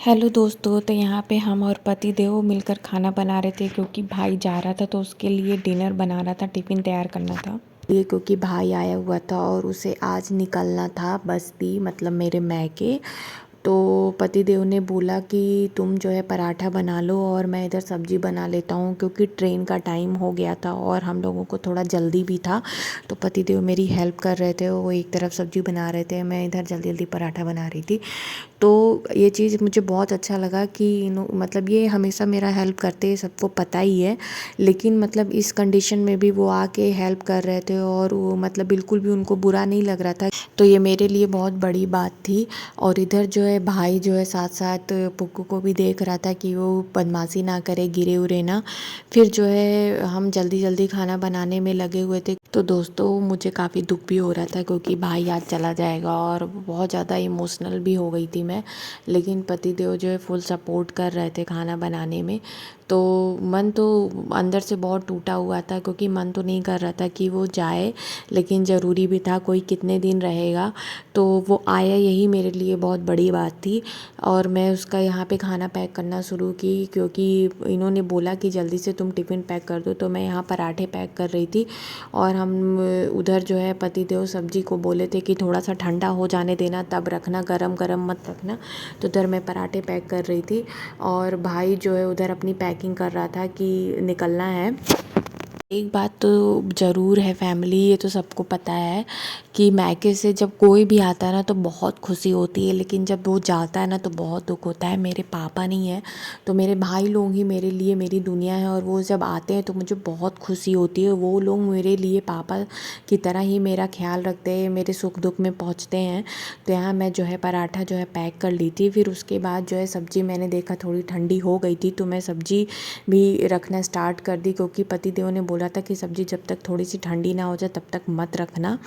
Hello दोस्तों, तो यहाँ पे हम और पति देव मिलकर खाना बना रहे थे क्योंकि भाई जा रहा था तो उसके लिए डिनर बना रहा था, टिफ़िन तैयार करना था। ये क्योंकि भाई आया हुआ था और उसे आज निकलना था बस्ती, मतलब मेरे मायके। तो पति देव ने बोला कि तुम जो है पराठा बना लो और मैं इधर सब्ज़ी बना लेता हूँ, क्योंकि ट्रेन का टाइम हो गया था और हम लोगों को थोड़ा जल्दी भी था। तो पति देव मेरी हेल्प कर रहे थे, वो एक तरफ सब्ज़ी बना रहे थे, मैं इधर जल्दी जल्दी पराठा बना रही थी। तो ये चीज़ मुझे बहुत अच्छा लगा कि मतलब ये हमेशा मेरा हेल्प करते हैं, सबको पता ही है। लेकिन मतलब इस कंडीशन में भी वो आके हेल्प कर रहे थे और वो मतलब बिल्कुल भी उनको बुरा नहीं लग रहा था। तो ये मेरे लिए बहुत बड़ी बात थी। और इधर जो है भाई जो है साथ साथ पुक्कू को भी देख रहा था कि वो बदमाशी ना करे, गिरे उरे ना। फिर जो है हम जल्दी जल्दी खाना बनाने में लगे हुए थे। तो दोस्तों मुझे काफ़ी दुख भी हो रहा था क्योंकि भाई आज चला जाएगा और बहुत ज़्यादा इमोशनल भी हो गई थी मैं। लेकिन पतिदेव जो है फुल सपोर्ट कर रहे थे खाना बनाने में। तो मन तो अंदर से बहुत टूटा हुआ था क्योंकि मन तो नहीं कर रहा था कि वो जाए, लेकिन ज़रूरी भी था, कोई कितने दिन रहेगा। तो वो आया, यही मेरे लिए बहुत बड़ी बात थी। और मैं उसका यहाँ पे खाना पैक करना शुरू की क्योंकि इन्होंने बोला कि जल्दी से तुम टिफ़िन पैक कर दो। तो मैं यहाँ पराठे पैक कर रही थी और हम उधर जो है पतिदेव सब्जी को बोले थे कि थोड़ा सा ठंडा हो जाने देना तब रखना, गरम गरम मत रखना। तो उधर मैं पराठे पैक कर रही थी और भाई जो है उधर अपनी पैकिंग कर रहा था कि निकलना है। एक बात तो ज़रूर है फैमिली, ये तो सबको पता है कि मायके से जब कोई भी आता है ना तो बहुत खुशी होती है, लेकिन जब वो जाता है ना तो बहुत दुख होता है। मेरे पापा नहीं है तो मेरे भाई लोग ही मेरे लिए मेरी दुनिया है, और वो जब आते हैं तो मुझे बहुत खुशी होती है। वो लोग मेरे लिए पापा की तरह ही मेरा ख्याल रखते हैं, मेरे सुख दुख में पहुँचते हैं। तो यहाँ मैं जो है पराठा जो है पैक कर ली थी। फिर उसके बाद जो है सब्ज़ी मैंने देखा थोड़ी ठंडी हो गई थी तो मैं सब्ज़ी भी रखना स्टार्ट कर दी, क्योंकि पतिदेव ने बोला था कि सब्ज़ी जब तक थोड़ी सी ठंडी ना हो जाए तब तक मत रखना।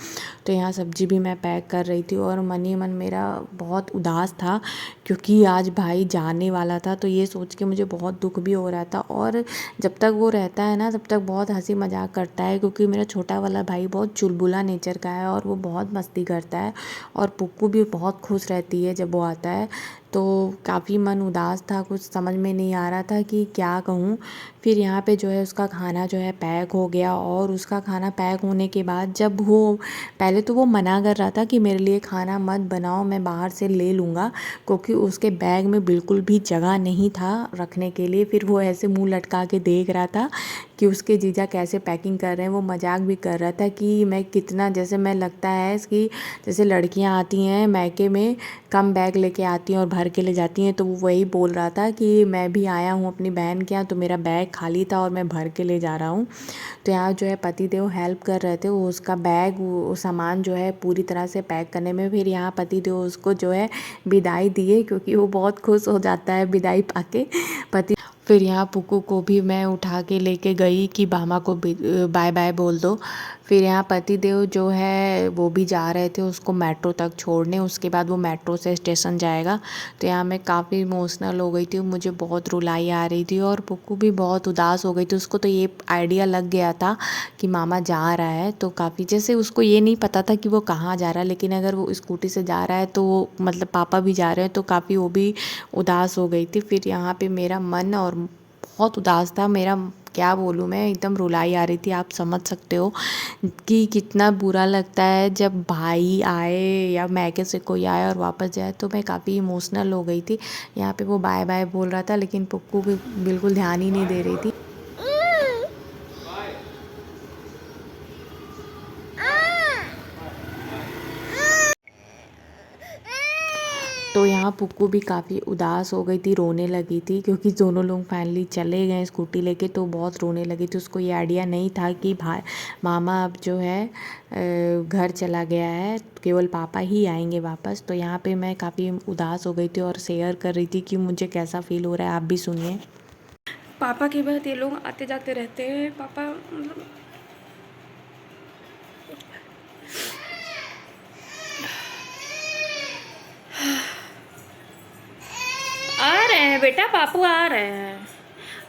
तो यहाँ सब्ज़ी भी मैं पैक कर रही थी और मन ही मन मेरा बहुत उदास था क्योंकि आज भाई जाने वाला था। तो ये सोच के मुझे बहुत दुख भी हो रहा था। और जब तक वो रहता है ना तब तक बहुत हंसी मजाक करता है, क्योंकि मेरा छोटा वाला भाई बहुत चुलबुला नेचर का है और वो बहुत मस्ती करता है। और पुप्पू भी बहुत खुश रहती है जब वो आता है। तो काफ़ी मन उदास था, कुछ समझ में नहीं आ रहा था कि क्या कहूँ। फिर यहाँ पे जो है उसका खाना जो है पैक हो गया, और उसका खाना पैक होने के बाद जब वो पहले तो वो मना कर रहा था कि मेरे लिए खाना मत बनाओ, मैं बाहर से ले लूँगा, क्योंकि उसके बैग में बिल्कुल भी जगह नहीं था रखने के लिए। फिर वो ऐसे मुंह लटका के देख रहा था कि उसके जीजा कैसे पैकिंग कर रहे हैं। वो मजाक भी कर रहा था कि मैं कितना, जैसे मैं लगता है कि जैसे लड़कियां आती हैं मायके में कम बैग लेके आती हैं और भर के ले जाती हैं, तो वो वही बोल रहा था कि मैं भी आया हूँ अपनी बहन के यहाँ तो मेरा बैग खाली था और मैं भर के ले जा रहा हूँ। तो यहाँ जो है पतिदेव हेल्प कर रहे थे, वो उसका बैग वो सामान जो है पूरी तरह से पैक करने में। फिर यहाँ पतिदेव उसको जो है विदाई दिए क्योंकि वो बहुत खुश हो जाता है विदाई पाके पति। फिर यहाँ पुक्कू को भी मैं उठा के लेके गई कि मामा को बाय बाय बोल दो। फिर यहाँ पतिदेव जो है वो भी जा रहे थे उसको मेट्रो तक छोड़ने, उसके बाद वो मेट्रो से स्टेशन जाएगा। तो यहाँ मैं काफ़ी इमोशनल हो गई थी, मुझे बहुत रुलाई आ रही थी और पुक्कू भी बहुत उदास हो गई थी। उसको तो ये आइडिया लग गया था कि मामा जा रहा है, तो काफ़ी, जैसे उसको ये नहीं पता था कि वो कहाँ जा रहा है, लेकिन अगर वो स्कूटी से जा रहा है तो वो मतलब पापा भी जा रहे हैं, तो काफ़ी वो भी उदास हो गई थी। फिर यहाँ पे मेरा मन और बहुत उदास था, मेरा क्या बोलूँ, मैं एकदम रुलाई आ रही थी। आप समझ सकते हो कि कितना बुरा लगता है जब भाई आए या मैके से कोई आए और वापस जाए। तो मैं काफ़ी इमोशनल हो गई थी। यहाँ पे वो बाय बाय बोल रहा था लेकिन पुक्कू भी बिल्कुल ध्यान ही नहीं दे रही थी। तो यहाँ पुक्कू भी काफ़ी उदास हो गई थी, रोने लगी थी, क्योंकि दोनों लोग फाइनली चले गए स्कूटी लेके, तो बहुत रोने लगी थी। उसको ये आइडिया नहीं था कि भाई मामा अब जो है घर चला गया है, केवल पापा ही आएंगे वापस। तो यहाँ पे मैं काफ़ी उदास हो गई थी और शेयर कर रही थी कि मुझे कैसा फील हो रहा है, आप भी सुनिए। पापा के बाद ये लोग आते जाते रहते हैं। पापा मतलब आ रहे हैं बेटा, पापू आ रहे हैं।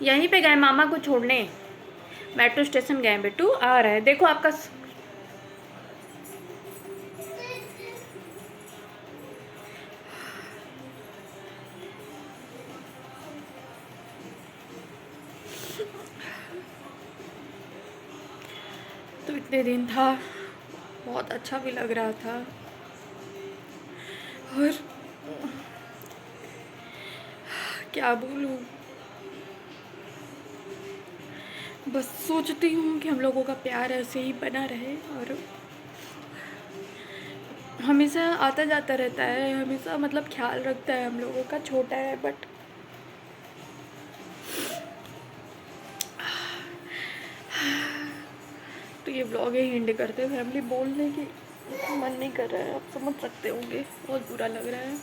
यहीं पे गए मामा को छोड़ने, मेट्रो स्टेशन गए बेटू, आ रहे हैं। देखो आपका बर्थडे दिन था, बहुत अच्छा भी लग रहा था। और क्या बोलूँ, बस सोचती हूँ कि हम लोगों का प्यार ऐसे ही बना रहे और हमेशा आता जाता रहता है, हमेशा मतलब ख्याल रखता है हम लोगों का। छोटा है बट तो ये व्लॉग ही एंड करते हैं। फैमिली बोलने की मन नहीं कर रहा है, आप समझ सकते होंगे, बहुत बुरा लग रहा है।